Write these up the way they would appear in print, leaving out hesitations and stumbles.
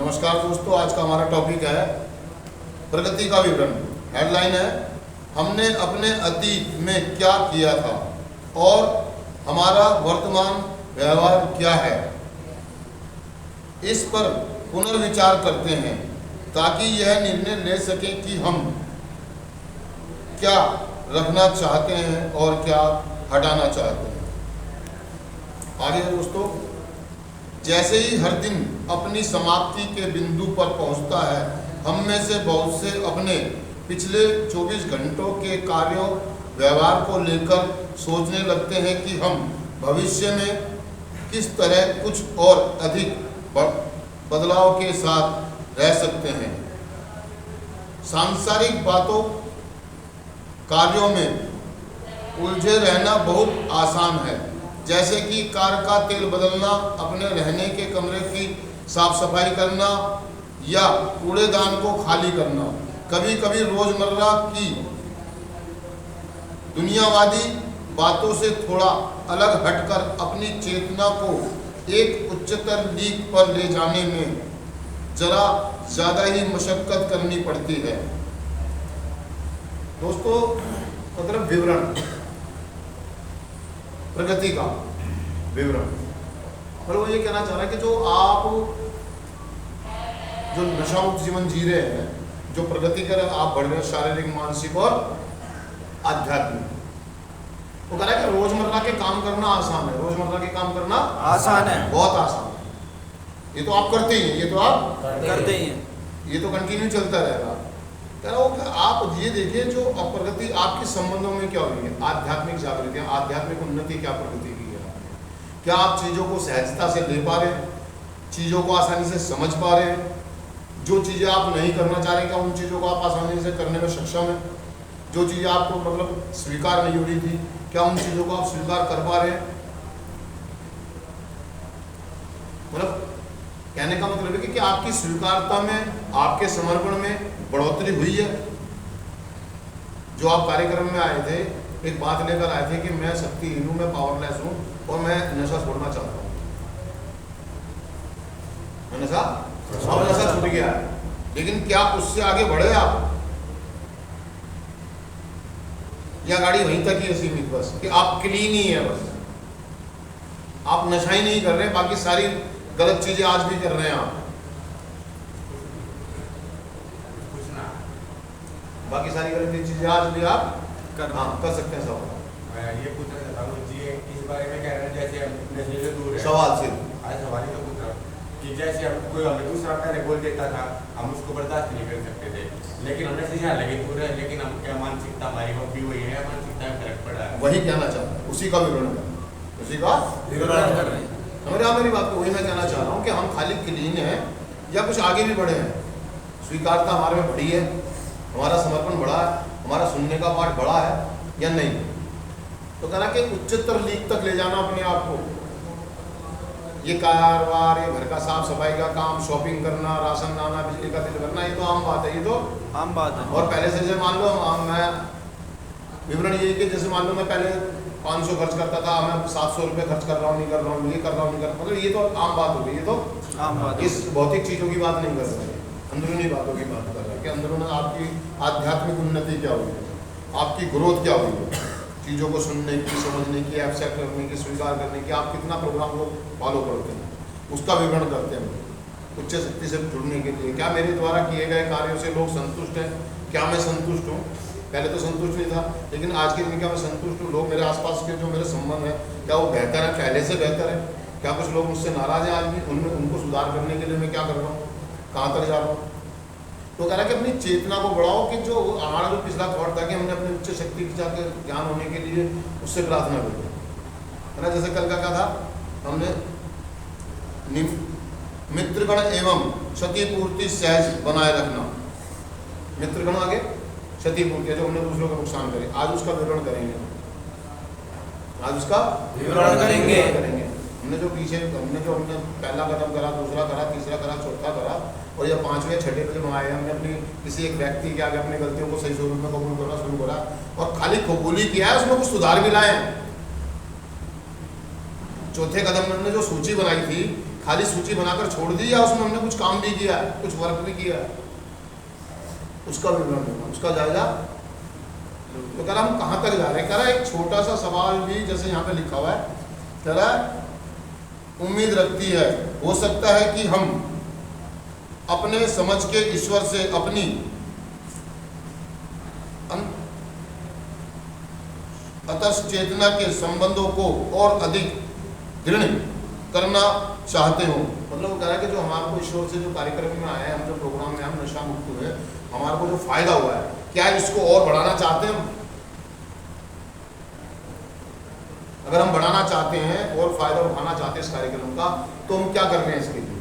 नमस्कार दोस्तों, आज का हमारा टॉपिक है प्रगति का विवरण। हेडलाइन है हमने अपने अतीत में क्या किया था और हमारा वर्तमान व्यवहार क्या है। इस पर पुनर्विचार करते हैं ताकि यह निर्णय ले सकें कि हम क्या रखना चाहते हैं और क्या हटाना चाहते हैं। आगे दोस्तों, जैसे ही हर दिन अपनी समाप्ति के बिंदु पर पहुंचता है, हम में से बहुत से अपने पिछले 24 घंटों के कार्यों व्यवहार को लेकर सोचने लगते हैं कि हम भविष्य में किस तरह कुछ और अधिक बदलाव के साथ रह सकते हैं। सांसारिक बातों कार्यों में उलझे रहना बहुत आसान है, जैसे कि कार का तेल बदलना, अपने रहने के कमरे की साफ सफाई करना या कूड़ेदान को खाली करना। कभी कभी रोजमर्रा की दुनियावादी बातों से थोड़ा अलग हटकर अपनी चेतना को एक उच्चतर लीक पर ले जाने में जरा ज़्यादा ही मशक्कत करनी पड़ती है। दोस्तों, मतलब विवरण, प्रगति का विवरण, और वो ये कहना चाह रहा है कि जो आप जो नशा मुक्त जीवन जी रहे हैं, जो प्रगति कर आप बढ़ रहे हैं शारीरिक, मानसिक और आध्यात्मिक, वो कह रहा है कि रोजमर्रा के काम करना आसान है। रोजमर्रा के काम करना आसान है, बहुत आसान है। ये तो आप करते ही हैं, ये तो आप करते ही हैं, ये तो कंटिन्यू चलता रहेगा। कह रहा हूँ आप ये देखिए जो प्रगति आपके संबंधों में क्या हुई है। आध्यात्मिक जागृति, आध्यात्मिक उन्नति, क्या प्रगति की है आपने। क्या आप चीज़ों को सहजता से ले पा रहे हैं, चीज़ों को आसानी से समझ पा रहे हैं। जो चीज़ें आप नहीं करना चाह रहे, क्या उन चीज़ों को आप आसानी से करने में सक्षम हैं। जो चीज़ें आपको मतलब स्वीकार नहीं हो रही थी, क्या उन चीज़ों को आप स्वीकार कर पा रहे हैं। मतलब कहने का मतलब है कि आपकी स्वीकारता में, आपके समर्पण में बढ़ोतरी हुई है। जो आप कार्यक्रम में आए थे, एक बात लेकर आए थे कि मैं शक्तिहीन हूँ, मैं पावरलेस हूँ और मैं नशा छोड़ना चाहता हूँ। मैं नशा छूट गया है, लेकिन क्या उससे आगे बढ़े आप, या गाड़ी वहीं तक ही है सीमित, बस कि आप क्लीन ही है, बस आप नशा ही नहीं कर रहे, बाकी सारी गलत चीजें आज भी कर रहे हैं आप। बाकी सारी गलत चीजें आज भी आप कर सकते हैं। सवाल मैं ये पूछना चाहता हूँ जी, इस बारे में कह रहे हैं जैसे हम नशे से दूर है। सवाल से सवाल ही तो पूछ रहा हूँ कि जैसे हम कोई हमें दूसरा पहले बोल देता था, हम उसको बर्दाश्त नहीं कर सकते थे, लेकिन हमने से यहाँ लगे दूर है, लेकिन हम क्या मानसिकता हमारी वो भी हुई है, मानसिकता में फर्क पड़ा है। वही कहना चाहता हूँ, उसी का विवरण कर रहे हैं। समझ मेरी बात को, वही मैं कहना चाह रहा हूँ कि हम खाली क्लीन है या कुछ आगे भी बढ़े हैं। स्वीकारता हमारे में बढ़ी है, हमारा समर्पण बढ़ा है, हमारा सुनने का पाठ बढ़ा है या नहीं। तो कहना कि उच्चतर लीक तक ले जाना अपने आप को। ये कारोबार, ये घर का साफ सफाई का काम, शॉपिंग करना, राशन लाना, बिजली का बिल भरना, ये तो आम बात है, ये तो आम बात है। और पहले से जैसे मान लो मैं विवरण ये कि जैसे मान लो मैं पहले 500 खर्च करता था, मैं 700 रुपये खर्च कर रहा हूँ, नहीं कर रहा हूँ, ये कर रहा हूँ, नहीं कर रहा हूँ, मतलब ये तो आम बात हो गई। ये तो आम बात है। इस भौतिक चीज़ों की बात नहीं कर रहे, अंदरूनी बातों की बात कर रहे हैं कि अंदरूनी आपकी आध्यात्मिक उन्नति क्या हुई है, आपकी ग्रोथ क्या हुई है, चीज़ों को सुनने की, समझने की, एक्सेप्ट करने की, स्वीकार करने की, आप कितना प्रोग्राम को फॉलो करते हैं, उसका विवरण करते हैं। उच्च शक्ति से जुड़ने के लिए क्या मेरे द्वारा किए गए कार्यों से लोग संतुष्ट हैं, क्या मैं संतुष्ट हूँ। पहले तो संतुष्ट नहीं था, लेकिन आज के दिन क्या मैं संतुष्ट हूँ। लोग मेरे आसपास के जो मेरे संबंध हैं, क्या वो बेहतर है, पहले से बेहतर है। क्या कुछ लोग मुझसे नाराज हैं आज भी, उनमें उनको सुधार करने के लिए मैं क्या कर रहा हूँ, कहाँ तक जा रहा हूँ। तो कह रहा है कि अपनी चेतना को बढ़ाओ कि जो हमारा जो पिछला थॉट था कि हमने अपने उच्च शक्ति के जाकर ज्ञान होने के लिए उससे प्रार्थना करें, है ना। जैसे कल का क्या था, हमने मित्रगण एवं क्षतिपूर्ति सहज बनाए रखना। मित्रगण आगे क्षतिपूर्ति, जो हमने दूसरों का नुकसान करे, आज उसका विवरण करेंगे। आज उसका विवरण करेंगे। हमने जो हमने पहला कदम करा, दूसरा करा, तीसरा करा, चौथा करा, और या 5वें 6ठे पे जो आए, हमने अपनी किसी एक व्यक्ति के आगे अपनी गलतियों को सही स्वरूप में कबूल करना शुरू करा, और खाली कबूल ही किया है, उसमें कुछ सुधार भी लाए। चौथे कदम में हमने जो सूची बनाई थी, खाली सूची बनाकर छोड़ दी या उसमें हमने कुछ काम भी किया है, कुछ वर्क भी किया है, उसका विवरण देना, उसका जायजा। तो कह रहा हम कहाँ तक जा रहे हैं, कह रहा एक छोटा सा सवाल भी जैसे यहाँ पे लिखा हुआ है, कह रहा है उम्मीद रखती है हो सकता है कि हम अपने समझ के ईश्वर से अपनी अतः चेतना के संबंधों को और अधिक दृढ़ करना चाहते हो। मतलब वो कह रहा है कि जो हमारे को ईश्वर से जो कार्यक्रम में आए हैं, हम जो प्रोग्राम में हम नशा मुक्त हुए, हमारे को जो फायदा हुआ है, क्या इसको और बढ़ाना चाहते हैं? अगर हम बढ़ाना चाहते हैं और फायदा उठाना चाहते हैं इस कार्यक्रम का, तो हम क्या कर रहे हैं इसके लिए?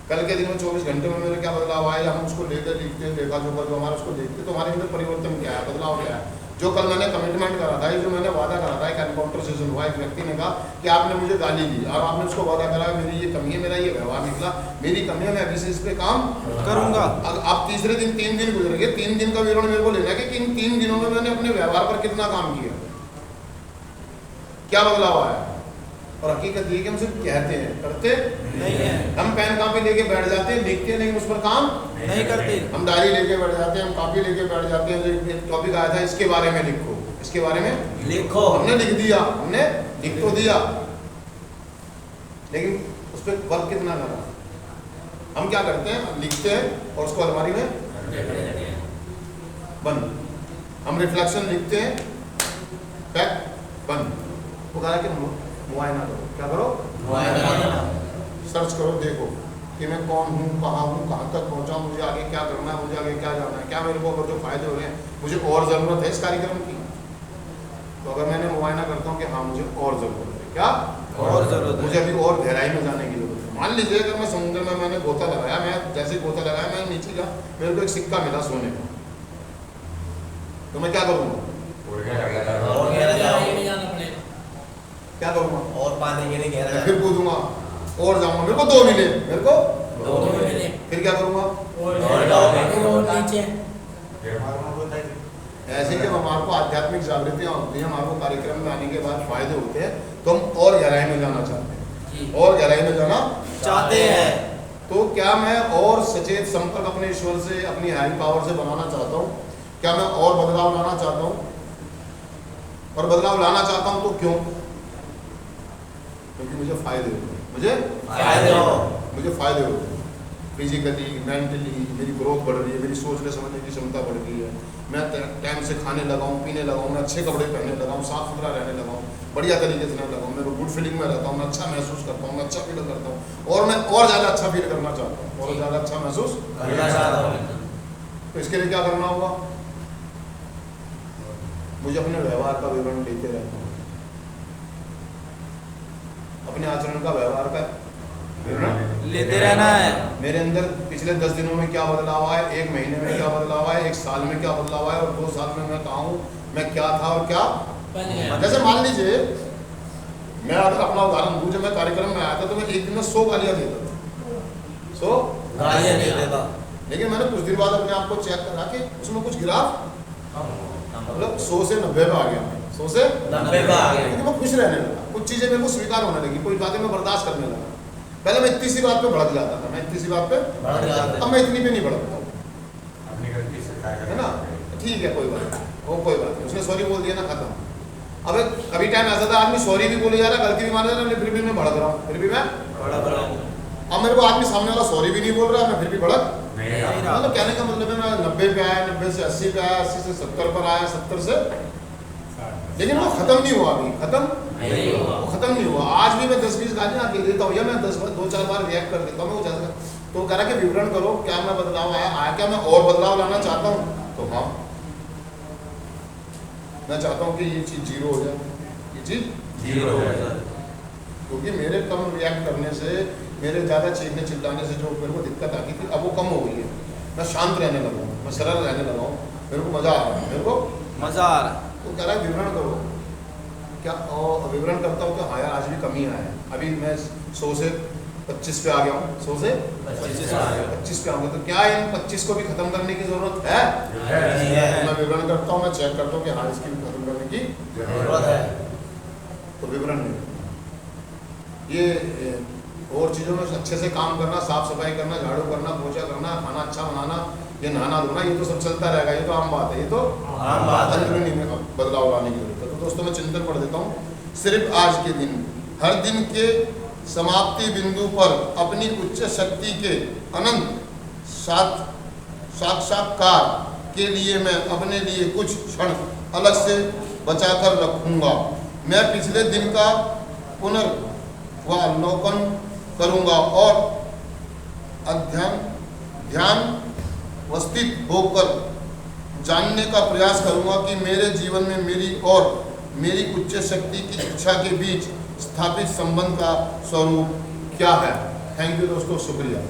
कल के दिन में 24 घंटे में मेरे क्या बदलाव आया, हम उसको लेकर लिखते हैं, देखा जो हमारा उसको देखते तो हमारे अंदर परिवर्तन क्या है, बदलाव क्या है? जो कल मैंने कमिटमेंट करा था, जो मैंने वादा करा था, एक एनकाउंटर सेशन हुआ, एक व्यक्ति ने कहा कि आपने मुझे गाली दी और आपने उसको वादा करा मेरी ये कमी है, मेरा ये व्यवहार निकला, मेरी कमी है, मैं अभी से इस पे काम करूंगा। आप तीसरे दिन 3 दिन गुजरेंगे, 3 दिन का विवरण मेरे को लेना है कि इन 3 दिनों में मैंने अपने व्यवहार पर कितना काम किया, क्या बदलाव आया। और हकीकत ये कि हम सिर्फ कहते हैं, करते नहीं है। हम पेन कापी लेके बैठ जाते हैं, लिखते हैं, लेकिन उस पर काम नहीं करते। हम डायरी लेके बैठ जाते हैं, हम कॉपी लेके बैठ जाते हैं, एक टॉपिक आया था इसके बारे में लिखो, इसके बारे में लिखो, हमने लिख दिया, हमने लिख तो दिया, लेकिन उस पर वर्क कितना करा? हम क्या करते हैं, लिखते हैं और उसको अलमारी में बंद। हम रिफ्लेक्शन लिखते हैं, पैक, बंद। वो कहा कि मुआयना करो, क्या करो? मुआयना। सर्च करो, देखो कि मैं कौन हूँ, कहाँ तक पहुँचा, मुझे आगे क्या करना है, मुझे आगे क्या जाना है, क्या मेरे को अगर जो फायदे हो रहे हैं, मुझे और ज़रूरत है इस कार्यक्रम की। तो अगर मैंने मुआयना करता हूँ कि हाँ मुझे और ज़रूरत है, क्या और ज़रूरत है, मुझे अभी और गहराई में जाने की जरूरत है। मान लीजिए अगर मैं समुद्र में मैंने गोता लगाया, मैं जैसे गोता लगाया, मैं नीचे गया, मेरे को एक सिक्का मिला सोने का, तो मैं क्या करूँगा? और गहरा जाओगे, क्या करूँगा? और पानी के लिए गहरा फिर कूदूंगा और जाऊंगा, मेरे को 2 मिले, मेरे को दो मिले, फिर क्या करूँगा? और जाओगे, और नीचे। ऐसे जब हमारे को आध्यात्मिक जागृतियाँ होती हैं, हमारे को कार्यक्रम में आने के बाद फायदे होते हैं, तो हम और गहराई में जाना चाहते हैं, और गहराई में जाना चाहते हैं। तो क्या मैं और सचेत संपर्क अपने ईश्वर से, अपनी हाई पावर से बनाना चाहता हूँ? क्या मैं और बदलाव लाना चाहता हूँ? और बदलाव लाना चाहता हूँ तो क्यों? क्योंकि मुझे फायदे होते हैं, मुझे फायदे होते हैं, फिजिकली, मेंटली मेरी ग्रोथ बढ़ रही है, मेरी सोचने समझने की क्षमता बढ़ रही है, मैं टाइम से खाने लगा हूँ, पीने लगा हूँ, मैं अच्छे कपड़े पहनने लगा हूँ, साफ सुथरा रहने लगा हूँ, बढ़िया तरीके से रहने लगा हूँ, मैं गुड फीलिंग में रहता हूँ, मैं अच्छा महसूस करता हूँ, मैं अच्छा फील करता हूँ, और मैं और ज़्यादा अच्छा फील करना चाहता हूँ, और ज़्यादा अच्छा महसूस करना चाहता हूँ। तो इसके लिए क्या करना होगा? मुझे अपने व्यवहार का विवरण लेते रहना होगा, अपने आचरण का, व्यवहार का विवरण लेते रहना है। मेरे अंदर पिछले 10 दिनों में क्या बदलाव आया, 1 महीने में क्या बदलाव आया, 1 साल में क्या बदलाव आया, और 2 साल में मैं कहाँ हूँ, मैं क्या था और क्या बन गया। जैसे मान लीजिए मैं अगर अपना उदाहरण दूँ, जब मैं कार्यक्रम में आया था तो मैं एक दिन में 100 गालियाँ देता था, 100 गालियाँ दे देता। लेकिन मैंने कुछ दिन बाद अपने आप को चेक करा कि उसमें कुछ गिराफ, मतलब 100 से 90 पे आ गया, 100 से 90 पे आ गया। क्योंकि मैं खुश रहने लगा, कुछ चीज़ें मेरे को स्वीकार होने लगी, कुछ बातें मैं बर्दाश्त करने लगा। पहले मैं इतनी सी बात पे भड़क जाता था, मैं इतनी सी बात पे भड़क जाता था। अब मैं इतनी पे नहीं भड़कता हूँ, अपनी गलती से है ना? ठीक है, कोई बात नहीं, वो कोई बात नहीं, उसने सॉरी बोल दिया ना, खत्म। अब कभी टाइम ऐसा था आदमी सॉरी भी बोले जा रहा है, गलती भी मान रहा है, फिर भी मैं भड़क रहा हूँ, फिर भी मैं अब मेरे को आदमी सामने वाला सॉरी भी नहीं बोल रहा है, मैं फिर भी भड़क नहीं मतलब कहने का मतलब है मैं 90 पे आया, 90 से 80 पे आया, 80 से 70 पर आया, 70 से, लेकिन वो खत्म नहीं हुआ, अभी खत्म नहीं हुआ। वो खत्म नहीं हुआ। आज भी मैं 10-20 गालियाँ आके देता हूँ, या मैं 2-4 बार रिएक्ट कर देता हूँ, मैं तो कह रहा कि विवरण करो, क्या मैं बदलाव आया, क्या मैं और बदलाव लाना चाहता हूँ? तो हाँ, मैं चाहता हूँ कि ये चीज़ 0 हो जाए, ये चीज़ 0 हो जाए। क्योंकि मेरे कम रिएक्ट करने से, मेरे ज़्यादा चीखने चिल्लाने से जो मेरे को दिक्कत आती थी, अब वो कम हो गई है। मैं शांत रहने लगा हूँ, मैं सरल रहने लगा हूँ, मेरे को मज़ा आ रहा है, मेरे को मज़ा आ रहा है। तो कह रहा है विवरण करो, क्या और विवरण करता हूँ कि हाँ यार आज भी कमी आया है, अभी मैं 100 से 25 पे आ गया हूँ, 100 से 25 पे आऊँगा, तो क्या इन 25 को भी खत्म करने की ज़रूरत है? है। मैं विवरण करता हूँ, मैं चेक करता हूँ कि हाँ इसकी भी खत्म करने की जरूरत है। तो विवरण नहीं। ये और चीज़ों में अच्छे से काम करना, साफ सफाई करना, झाड़ू करना, पोछा करना, खाना अच्छा बनाना, ये नहाना धोना, ये तो सब चलता रहेगा, ये तो आम बात है, ये तो आम बात है। अंदरूनी में बदलाव लाने की जरूरत है। तो दोस्तों मैं चिंतन पढ़ देता हूँ। सिर्फ आज के दिन, हर दिन के समाप्ति बिंदु पर अपनी उच्च शक्ति के अनंत साक्षात्कार के लिए मैं अपने लिए कुछ क्षण अलग से बचाकर रखूंगा। मैं पिछले दिन का पुनर्वालोकन करूंगा और ध्यान वस्थित होकर जानने का प्रयास करूंगा कि मेरे जीवन में मेरी और मेरी उच्च शक्ति की इच्छा के बीच स्थापित संबंध का स्वरूप क्या है। थैंक यू दोस्तों, शुक्रिया।